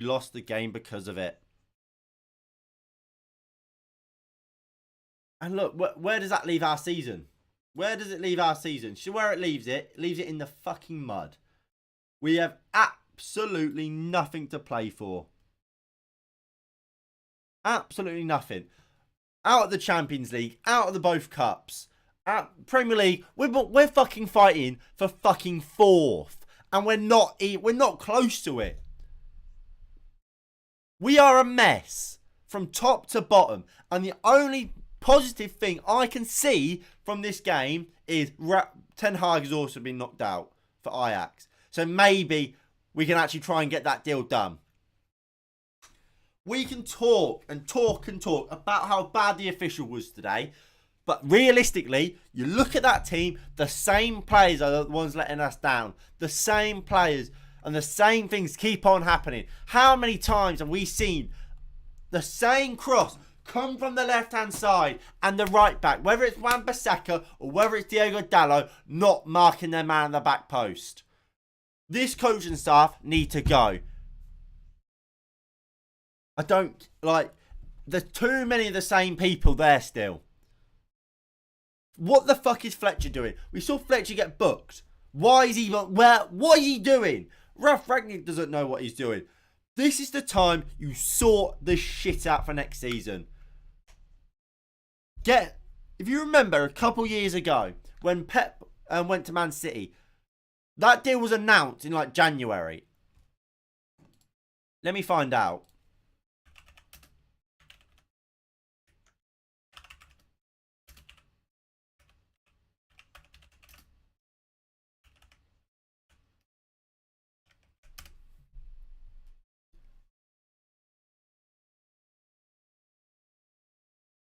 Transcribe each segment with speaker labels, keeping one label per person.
Speaker 1: We lost the game because of it. And look, where does that leave our season? Where does it leave our season? So where it leaves it in the fucking mud. We have absolutely nothing to play for. Absolutely nothing. Out of the Champions League, out of the both cups, Premier League, we're fucking fighting for fucking 4th, and we're not close to it. We are a mess from top to bottom, and the only positive thing I can see from this game is Ten Hag has also been knocked out for Ajax, so maybe we can actually try and get that deal done. We can talk and talk and talk about how bad the official was today. But realistically, you look at that team, the same players are the ones letting us down. The same players and the same things keep on happening. How many times have we seen the same cross come from the left-hand side and the right back, whether it's Wan-Bissaka or whether it's Diogo Dalot, not marking their man on the back post? This coaching staff need to go. I don't like, there's too many of the same people there still. What the fuck is Fletcher doing? We saw Fletcher get booked. Why is he what is he doing? Ralph Rangnick doesn't know what he's doing. This is the time you sort the shit out for next season. If you remember a couple years ago when Pep went to Man City, that deal was announced in like January. Let me find out.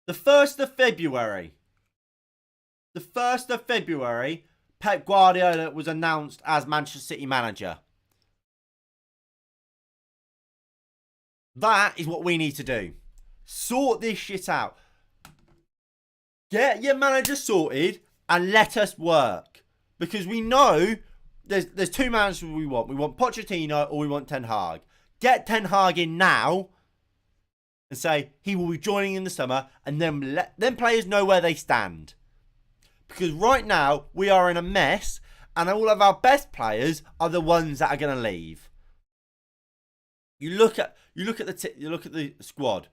Speaker 1: The 1st of February. The 1st of February, Pep Guardiola was announced as Manchester City manager. That is what we need to do. Sort this shit out. Get your manager sorted and let us work. Because we know there's two managers we want. We want Pochettino or we want Ten Hag. Get Ten Hag in now and say he will be joining in the summer, and then let them players know where they stand. Because right now we are in a mess, and all of our best players are the ones that are going to leave. You look at the squad.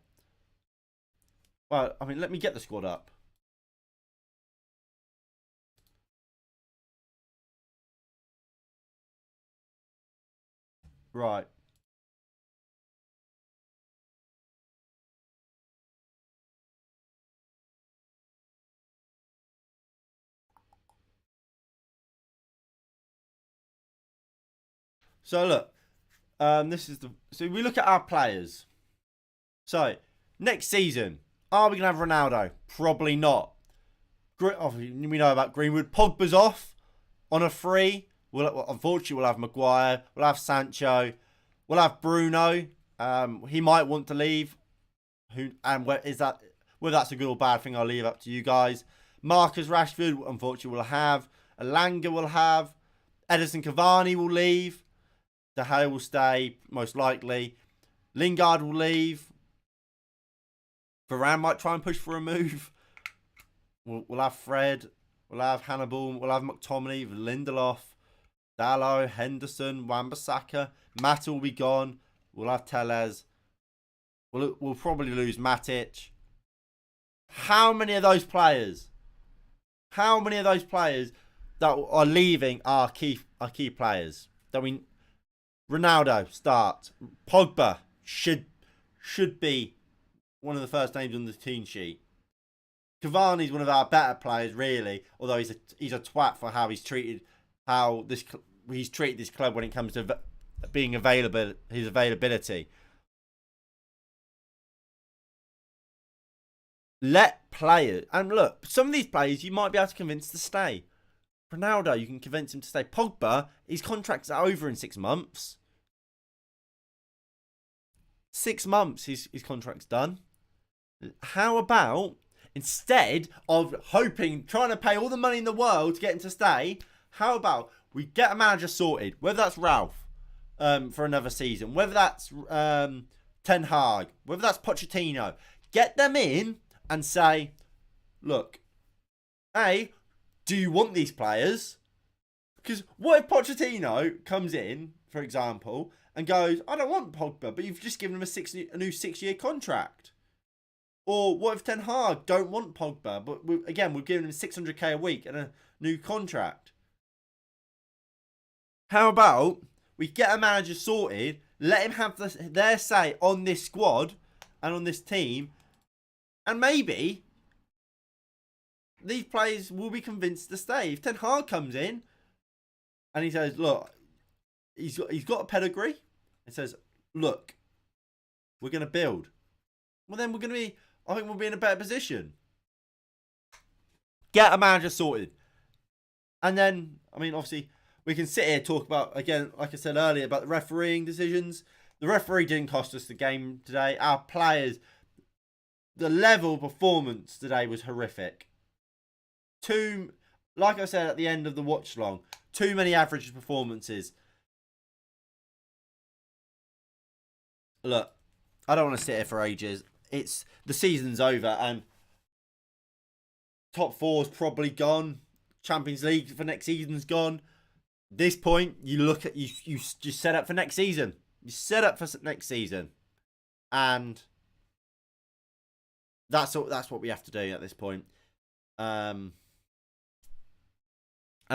Speaker 1: Well, I mean, let me get the squad up. Right. So look, so we look at our players. So next season, are we gonna have Ronaldo? Probably not. We know about Greenwood. Pogba's off on a free. Unfortunately, we'll have Maguire. We'll have Sancho. We'll have Bruno. He might want to leave. Where is that? Whether that's a good or bad thing, I'll leave up to you guys. Marcus Rashford, unfortunately, will have. Elanga will have. Edison Cavani will leave. De Gea will stay, most likely. Lingard will leave. Varane might try and push for a move. We'll have Fred. We'll have Hannibal. We'll have McTominay, Lindelof, Dalot, Henderson, Wan-Bissaka. Mata will be gone. We'll have Tellez. We'll probably lose Matic. How many of those players? How many of those players that are leaving are key players? Ronaldo, start. Pogba should be one of the first names on the team sheet. Cavani's one of our better players, really. Although he's a twat for how he's treated this club when it comes to being available, his availability. Let players, and look, some of these players you might be able to convince to stay. Ronaldo, you can convince him to stay. Pogba, his contract's over in 6 months. 6 months, his contract's done. How about, instead of trying to pay all the money in the world to get him to stay, how about we get a manager sorted, whether that's Ralph, for another season. Whether that's Ten Hag, whether that's Pochettino, get them in and say, look, A, do you want these players? Because what if Pochettino comes in, for example, and goes, I don't want Pogba, but you've just given him a new 6-year contract? Or what if Ten Hag don't want Pogba, but we're giving him 600k a week and a new contract? How about we get a manager sorted, let him have their say on this squad and on this team, and maybe these players will be convinced to stay. If Ten Hag comes in and he says, look, he's got a pedigree, and says, look, we're going to build. Well, then I think we'll be in a better position. Get a manager sorted. And then, obviously, we can sit here talk about, again, like I said earlier, about the refereeing decisions. The referee didn't cost us the game today. Our players, the level of performance today was horrific. Like I said at the end of the watch long, too many average performances. Look, I don't want to sit here for ages. The season's over and top four's probably gone. Champions League for next season's gone. This point, you look at you just set up for next season. You set up for next season, and that's what we have to do at this point. And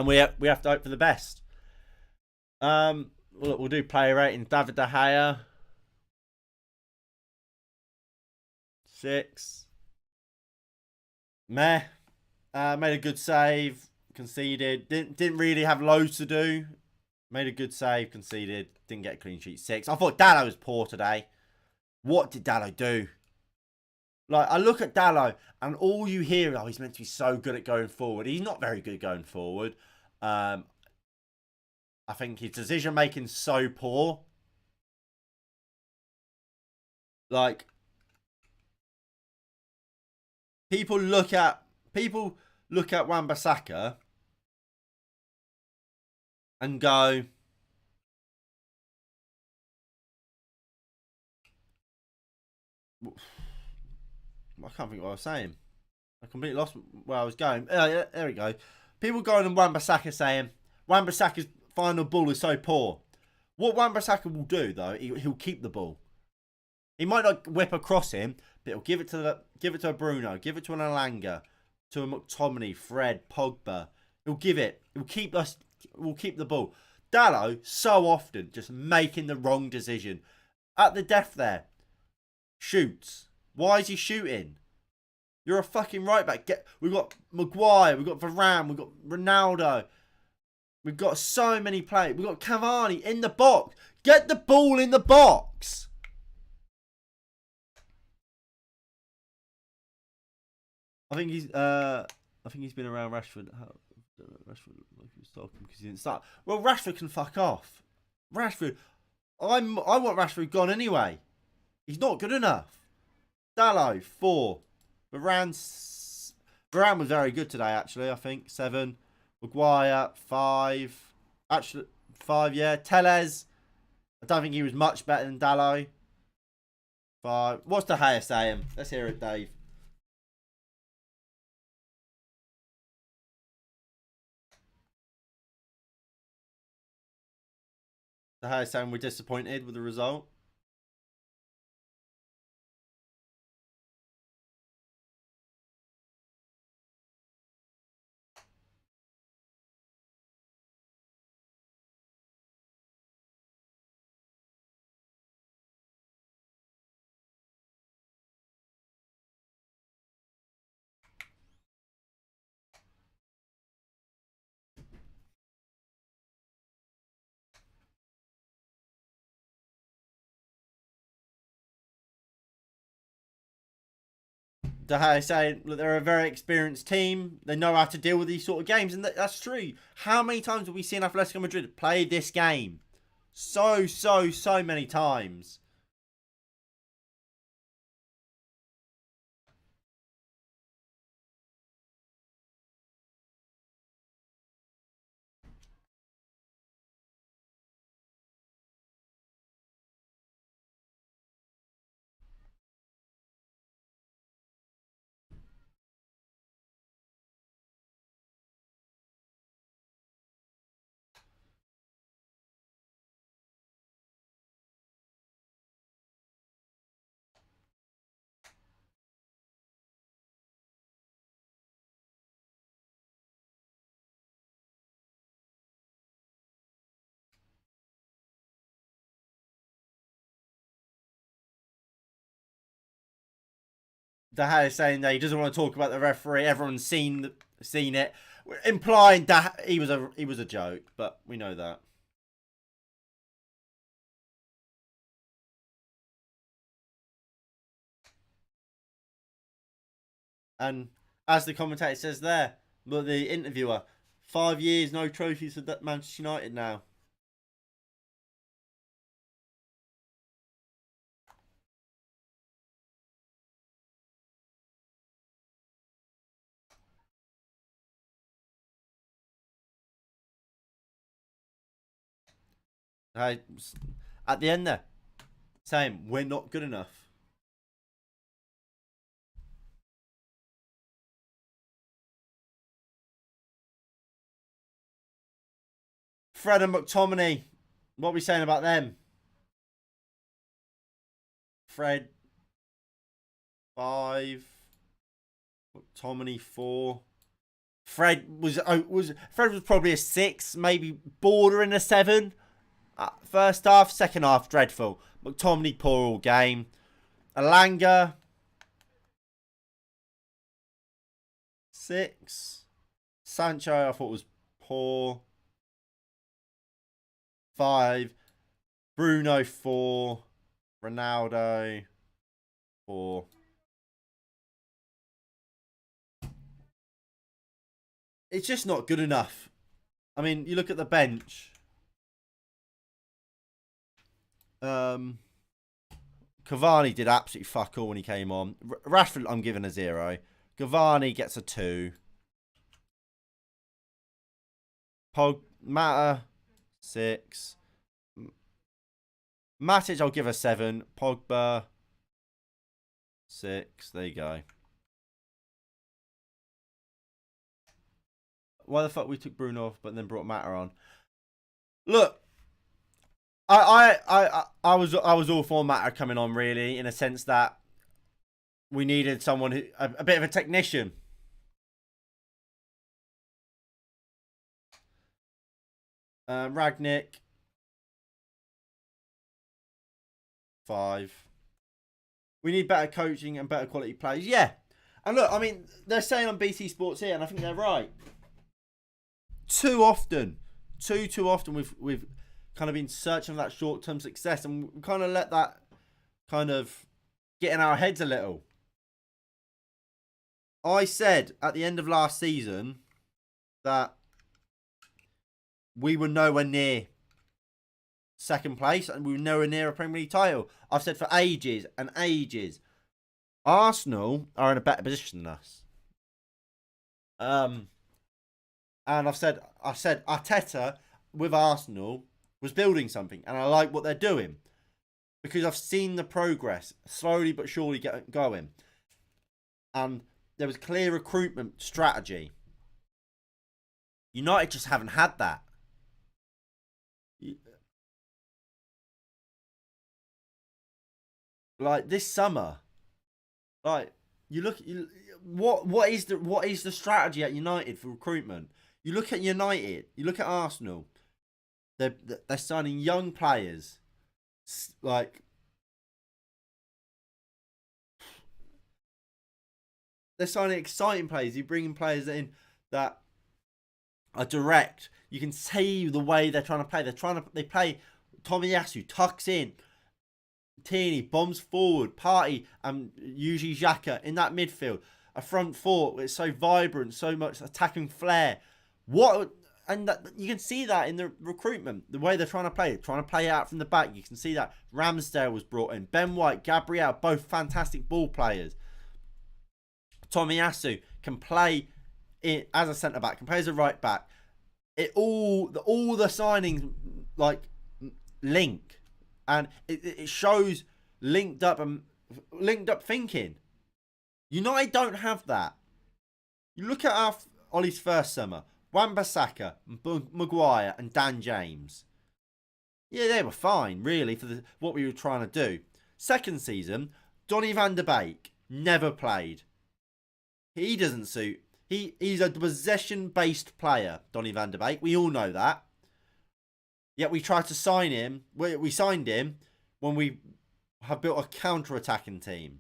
Speaker 1: we have to hope for the best. Look, we'll do player rating. David De Gea, 6. Meh. Made a good save. Conceded. Didn't really have loads to do. Made a good save. Conceded. Didn't get a clean sheet. 6. I thought Dalot was poor today. What did Dalot do? Like, I look at Dalot and all you hear, he's meant to be so good at going forward. He's not very good going forward. I think his decision making's so poor. Like, people look at Wan-Bissaka and go, I can't think what I was saying. I completely lost where I was going. Yeah, there we go. People going on Wan-Bissaka saying Wan-Bissaka's final ball is so poor. What Wan-Bissaka will do though, he'll keep the ball. He might not whip across him, but he'll give it to a Bruno, give it to an Alanga, to a McTominay, Fred, Pogba. He'll give it. He'll keep the ball. Dalot so often just making the wrong decision. At the death there. Shoots. Why is he shooting? You're a fucking right back. We've got Maguire, we've got Varane, we've got Ronaldo. We've got so many players. We've got Cavani in the box. Get the ball in the box. I think he's been around Rashford. Rashford, like he was talking because he didn't start. Well, Rashford can fuck off. Rashford, I want Rashford gone anyway. He's not good enough. Dalot, 4. Varane was very good today, actually. I think 7. Maguire, 5. Actually, 5. Yeah. Tellez, I don't think he was much better than Dalot. 5. What's De Gea saying? Let's hear it, Dave. De Gea saying we're disappointed with the result. De Gea saying that they're a very experienced team. They know how to deal with these sort of games. And that's true. How many times have we seen Atletico Madrid play this game? So many times. De Gea saying that he doesn't want to talk about the referee. Everyone's seen it, implying that he was a joke, but we know that. And as the commentator says there, but the interviewer, 5 years, no trophies for Manchester United now. At the end there, saying we're not good enough. Fred and McTominay, what are we saying about them? Fred 5, McTominay 4. Fred was probably a 6, maybe bordering a 7. First half, second half, dreadful. McTominay poor all game. Alanga 6. Sancho I thought was poor. 5. Bruno 4. Ronaldo 4. It's just not good enough. I mean, you look at the bench. Cavani did absolutely fuck all when he came on. Rashford, I'm giving a 0. Cavani gets a 2. Mata 6. Matic, I'll give a 7. Pogba 6. There you go. Why the fuck we took Bruno off, but then brought Mata on? Look, I was all for Mata coming on, really, in a sense that we needed someone who a bit of a technician. Ragnick 5. We need better coaching and better quality players. Yeah. And look, I mean, they're saying on BT Sports here, and I think they're right. Too often we've kind of been searching for that short-term success, and we kind of let that kind of get in our heads a little. I said at the end of last season that we were nowhere near second place and we were nowhere near a Premier League title. I've said for ages and ages, Arsenal are in a better position than us. And I said Arteta with Arsenal was building something, and I like what they're doing because I've seen the progress slowly but surely get going, and there was clear recruitment strategy. United just haven't had that. Like this summer, like you look, what is the strategy at United for recruitment? You look at United, you look at Arsenal. They're signing young players, like they're signing exciting players. You're bringing players in that are direct. You can see the way they're trying to play. They play Tomiyasu tucks in. Tierney bombs forward, Partey and usually Xhaka in that midfield. A front four it's so vibrant, so much attacking flair. You can see that in the recruitment, the way they're trying to play it out from the back. You can see that Ramsdale was brought in, Ben White, Gabriel, both fantastic ball players. Tomiyasu can play as a centre back, can play as a right back. All the signings like link. And it shows linked up thinking. United don't have that. You look at Ollie's first summer. Wan-Bissaka, Maguire and Dan James. Yeah, they were fine, really, for what we were trying to do. Second season, Donny van de Beek never played. He doesn't suit. He's a possession-based player, Donny van de Beek. We all know that. Yet we tried to sign him. We signed him when we have built a counter-attacking team.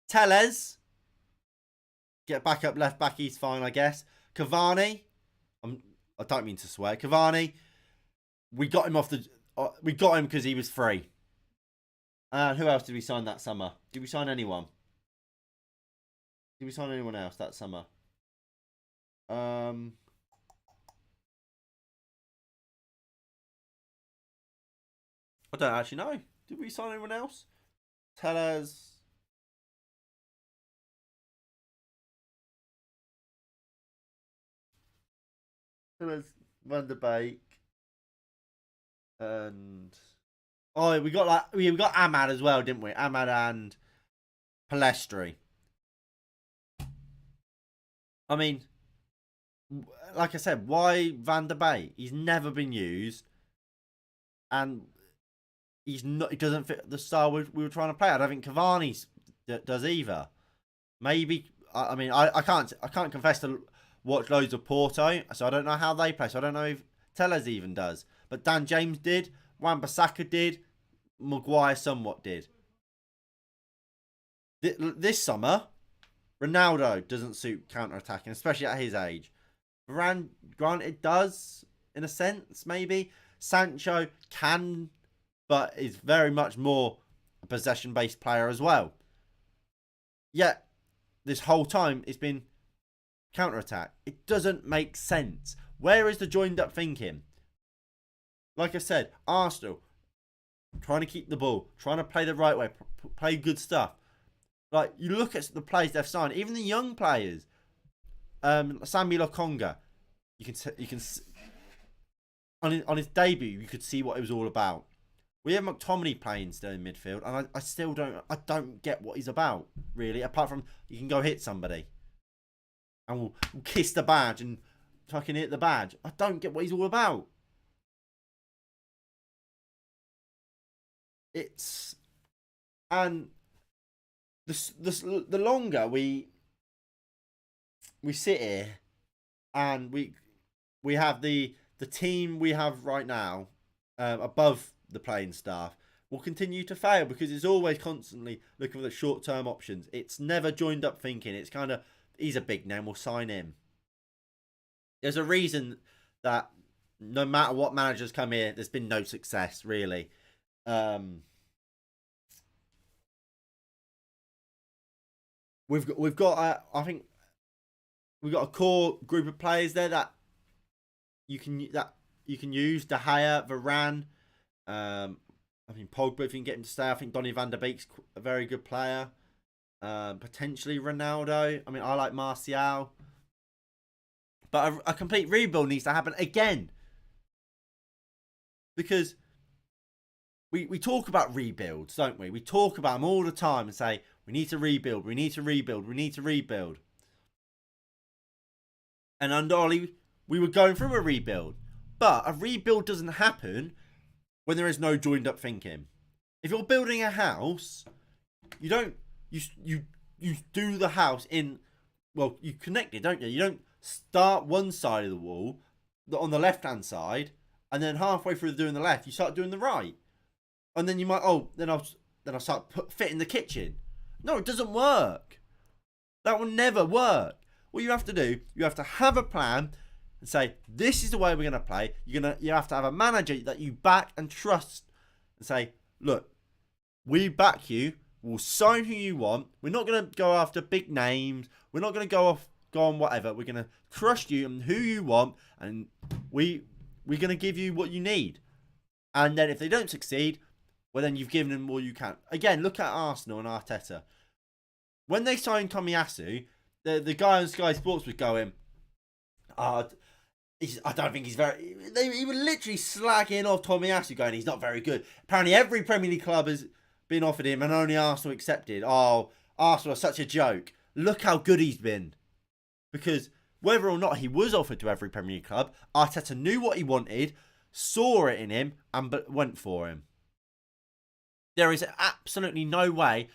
Speaker 1: Tellez, get back up left back. He's fine, I guess. Cavani, I don't mean to swear. Cavani, we got him off the. We got him because he was free. And who else did we sign that summer? Did we sign anyone? Did we sign anyone else that summer? I don't actually know. Did we sign anyone else? Tellez. Tellez, Van der Beek. And we got Ahmad as well, didn't we? Ahmad and Palestri. I mean, like I said, why Van der Beek? He's never been used, and he's not. He doesn't fit the style we were trying to play. I don't think Cavani does either. Maybe I can't confess to watch loads of Porto, so I don't know how they play. So I don't know if Tellez even does. But Dan James did. Wan-Bissaka did. Maguire somewhat did. This summer, Ronaldo doesn't suit counter-attacking, especially at his age. Varane, granted, does, in a sense, maybe. Sancho can, but is very much more a possession-based player as well. Yet, this whole time, it's been counter-attack. It doesn't make sense. Where is the joined-up thinking? Like I said, Arsenal, trying to keep the ball, trying to play the right way, play good stuff. Like, you look at the players they've signed, even the young players. Sambi Lokonga, you can on his debut, you could see what it was all about. We have McTominay playing still in midfield, and I still don't get what he's about, really, apart from he can go hit somebody. And we'll kiss the badge and fucking hit the badge. I don't get what he's all about. And the longer we sit here and we have the team we have right now above the playing staff will continue to fail because it's always constantly looking for the short-term options. It's never joined up thinking. It's kind of, he's a big name, we'll sign him. There's a reason that no matter what managers come here, there's been no success, really. We've got I think we've got a core group of players there that you can use. De Gea, Varane, Pogba if you can get him to stay. I think Donny van der Beek's a very good player. Potentially Ronaldo. I like Martial. But a complete rebuild needs to happen again. Because we talk about rebuilds, don't we? We talk about them all the time and say, we need to rebuild, we need to rebuild, we need to rebuild. And under Ollie, we were going through a rebuild. But a rebuild doesn't happen when there is no joined up thinking. If you're building a house, you don't, you do the house in, well, you connect it, don't you? You don't start one side of the wall on the left hand side, and then halfway through doing the left, you start doing the right. And then you might, then I'll start fitting the kitchen. No, it doesn't work. That will never work. What you have to do, you have to have a plan and say, this is the way we're going to play. You have to have a manager that you back and trust and say, look, we back you. We'll sign who you want. We're not going to go after big names. We're not going to go on whatever. We're going to trust you and who you want, and we're going to give you what you need. And then if they don't succeed, well, then you've given them all you can. Again, look at Arsenal and Arteta. When they signed Tomiyasu, the guy on Sky Sports was going, I don't think he's very... He was literally slagging off Tomiyasu, going, he's not very good. Apparently every Premier League club has been offered him and only Arsenal accepted. Oh, Arsenal are such a joke. Look how good he's been. Because whether or not he was offered to every Premier League club, Arteta knew what he wanted, saw it in him, and went for him. There is absolutely no way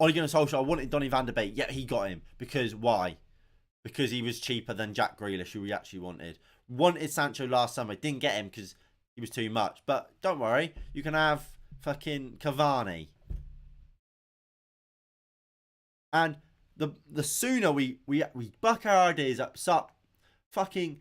Speaker 1: Ole Gunnar Solskjaer wanted Donny van der Beek, yet he got him. Because why? Because he was cheaper than Jack Grealish, who he actually wanted. Wanted Sancho last summer, didn't get him because he was too much. But don't worry, you can have fucking Cavani. And the sooner we buck our ideas up, start fucking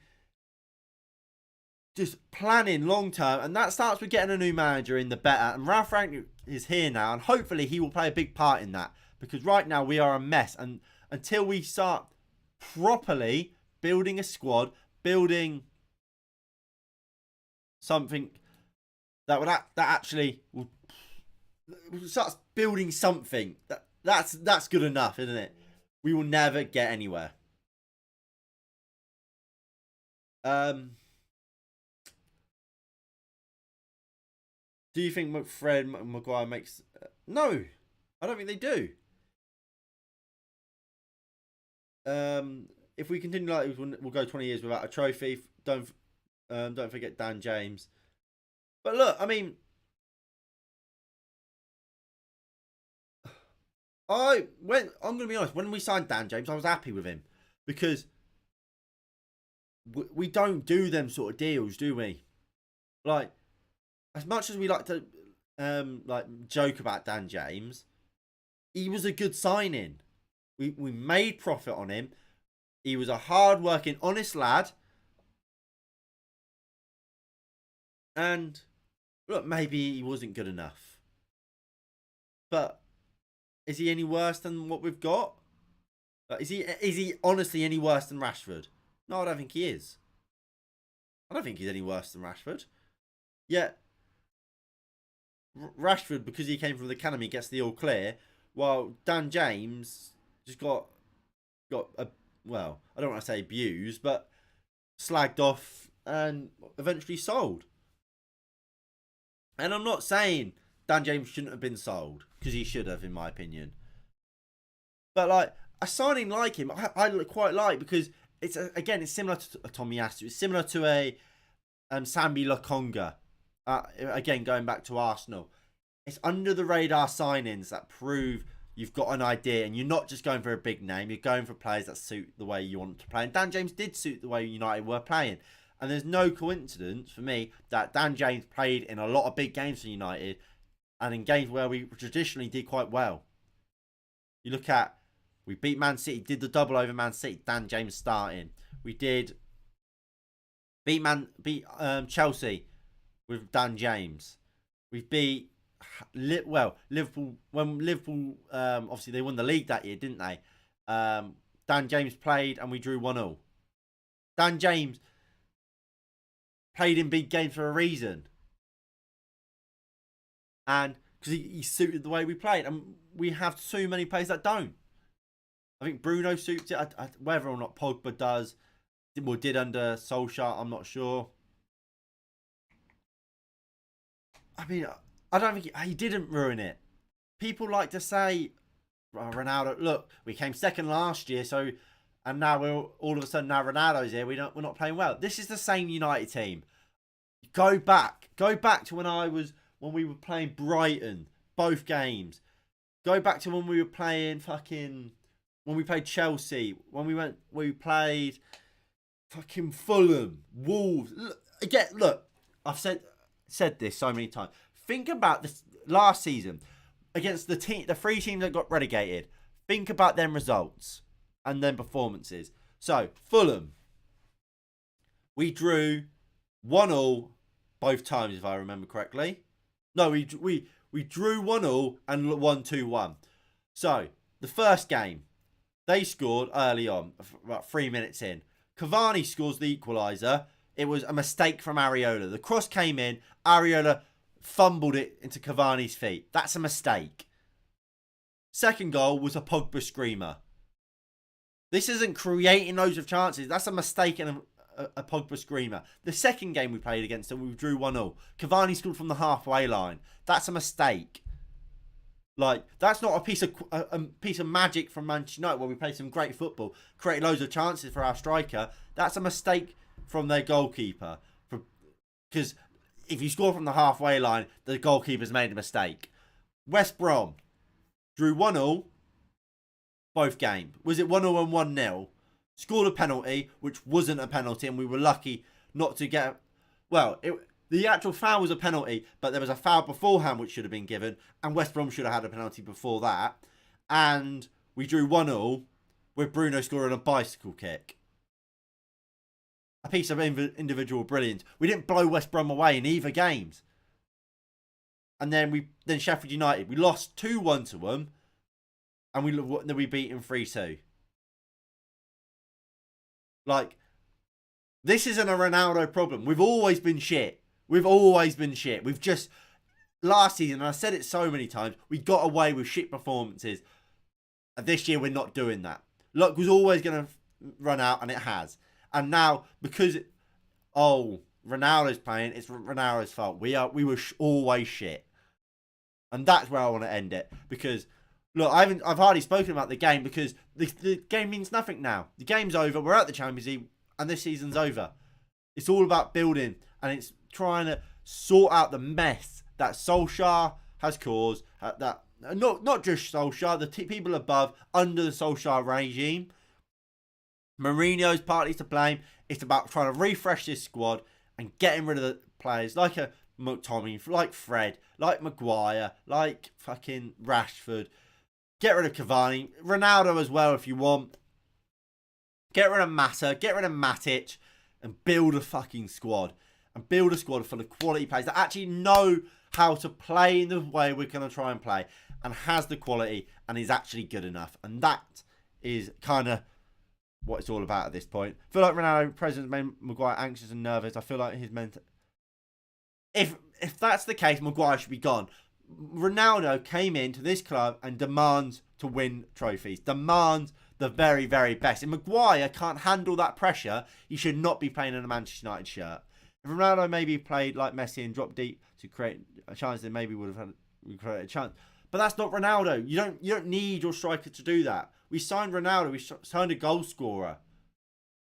Speaker 1: just planning long term, and that starts with getting a new manager in, the better. And Ralph Rangnick is here now, and hopefully he will play a big part in that, because right now we are a mess. And until we start properly building a squad, building something that would that actually will start building something that's good enough, isn't it? We will never get anywhere. Do you think Fred Maguire makes? No, I don't think they do. If we continue like this, we'll go 20 years without a trophy. Don't forget Dan James. But look, I mean, I'm gonna be honest. When we signed Dan James, I was happy with him, because we don't do them sort of deals, do we? Like, as much as we like to like joke about Dan James, he was a good signing. We made profit on him. He was a hard-working, honest lad. And look, maybe he wasn't good enough, but is he any worse than what we've got? Is he honestly any worse than Rashford? No, I don't think he is. I don't think he's any worse than Rashford. Yet Rashford, because he came from the academy, gets the all clear, while Dan James just got a, well, I don't want to say abused, but slagged off and eventually sold. And I'm not saying Dan James shouldn't have been sold, because he should have, in my opinion. But like a signing like him, I quite like, because it's it's similar to a Tommy Asu. It's similar to a Sambi Lokonga. Again, going back to Arsenal, it's under the radar signings that prove you've got an idea, and you're not just going for a big name. You're going for players that suit the way you want to play. And Dan James did suit the way United were playing. And there's no coincidence for me that Dan James played in a lot of big games for United, and in games where we traditionally did quite well. You look at, we beat Man City, did the double over Man City, Dan James starting. We did beat Chelsea with Dan James. We beat Liverpool, when Liverpool obviously they won the league that year, didn't they? Dan James played and we drew 1-1. Dan James played in big games for a reason, and because he suited the way we played. And we have so many players that don't. I think Bruno suits it. Whether or not Pogba does, or did under Solskjaer, I'm not sure. I mean, I don't think he didn't ruin it. People like to say, oh, Ronaldo, look, we came second last year, so, and now we're all of a sudden, now Ronaldo's here, we're not playing well. This is the same United team. Go back to when we were playing Brighton, both games. Go back to when we were playing when we played Chelsea, when we played fucking Fulham, Wolves. Look, I've said this so many times. Think about this last season against the three teams that got relegated. Think about them results and then performances. So Fulham, we drew 1-1 both times, if I remember correctly. No, we drew 1-1 and won 2-1. So the first game, they scored early on, about 3 minutes in. Cavani scores the equaliser. It was a mistake from Areola. The cross came in. Areola fumbled it into Cavani's feet. That's a mistake. Second goal was a Pogba screamer. This isn't creating loads of chances. That's a mistake and a Pogba screamer. The second game we played against them, we drew 1-0. Cavani scored from the halfway line. That's a mistake. Like, that's not a piece of magic from Manchester United where we played some great football, created loads of chances for our striker. That's a mistake from their goalkeeper. Because if you score from the halfway line, the goalkeeper's made a mistake. West Brom drew 1-0 both games. Was it 1-0 and 1-0? Scored a penalty, which wasn't a penalty, and we were lucky not to get... Well, the actual foul was a penalty, but there was a foul beforehand which should have been given, and West Brom should have had a penalty before that. And we drew 1-1 with Bruno scoring a bicycle kick. A piece of individual brilliance. We didn't blow West Brom away in either games. And then Sheffield United, we lost 2-1 to them, and we beat them 3-2. Like, this isn't a Ronaldo problem. We've always been shit. We've just, last season, and I said it so many times, we got away with shit performances. And this year, we're not doing that. Luck was always going to run out, and it has. And now, because, Ronaldo's playing, it's Ronaldo's fault. We were always shit. And that's where I want to end it. Because, look, I've hardly spoken about the game because the game means nothing now. The game's over. We're at the Champions League, and this season's over. It's all about building, and it's trying to sort out the mess that Solskjaer has caused. That not just Solskjaer, the people above, under the Solskjaer regime. Mourinho's partly to blame. It's about trying to refresh this squad and getting rid of the players like a McTominay, like Fred, like Maguire, like fucking Rashford. Get rid of Cavani. Ronaldo as well if you want. Get rid of Mata. Get rid of Matic. And build a fucking squad. And build a squad full of quality players that actually know how to play in the way we're going to try and play. And has the quality and is actually good enough. And that is kind of what it's all about at this point. I feel like Ronaldo presence made Maguire anxious and nervous. I feel like his mental... If that's the case, Maguire should be gone. Ronaldo came into this club and demands to win trophies. Demands the very, very best. If Maguire can't handle that pressure, he should not be playing in a Manchester United shirt. If Ronaldo maybe played like Messi and dropped deep to create a chance, then maybe would have created a chance. But that's not Ronaldo. You don't need your striker to do that. We signed Ronaldo. We signed a goal scorer.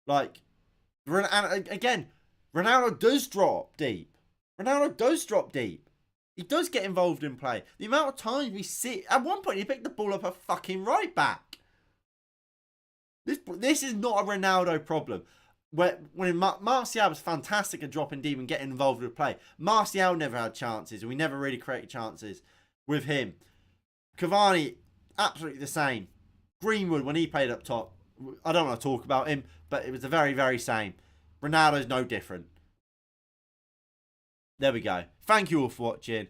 Speaker 1: Like, and again, Ronaldo does drop deep. He does get involved in play. The amount of times we see... At one point, he picked the ball up a fucking right back. This is not a Ronaldo problem. When Martial was fantastic at dropping deep and getting involved with play. Martial never had chances, and we never really created chances with him. Cavani, absolutely the same. Greenwood, when he played up top, I don't want to talk about him, but it was the very, very same. Ronaldo's no different. There we go. Thank you all for watching,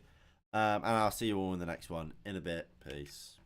Speaker 1: and I'll see you all in the next one in a bit. Peace.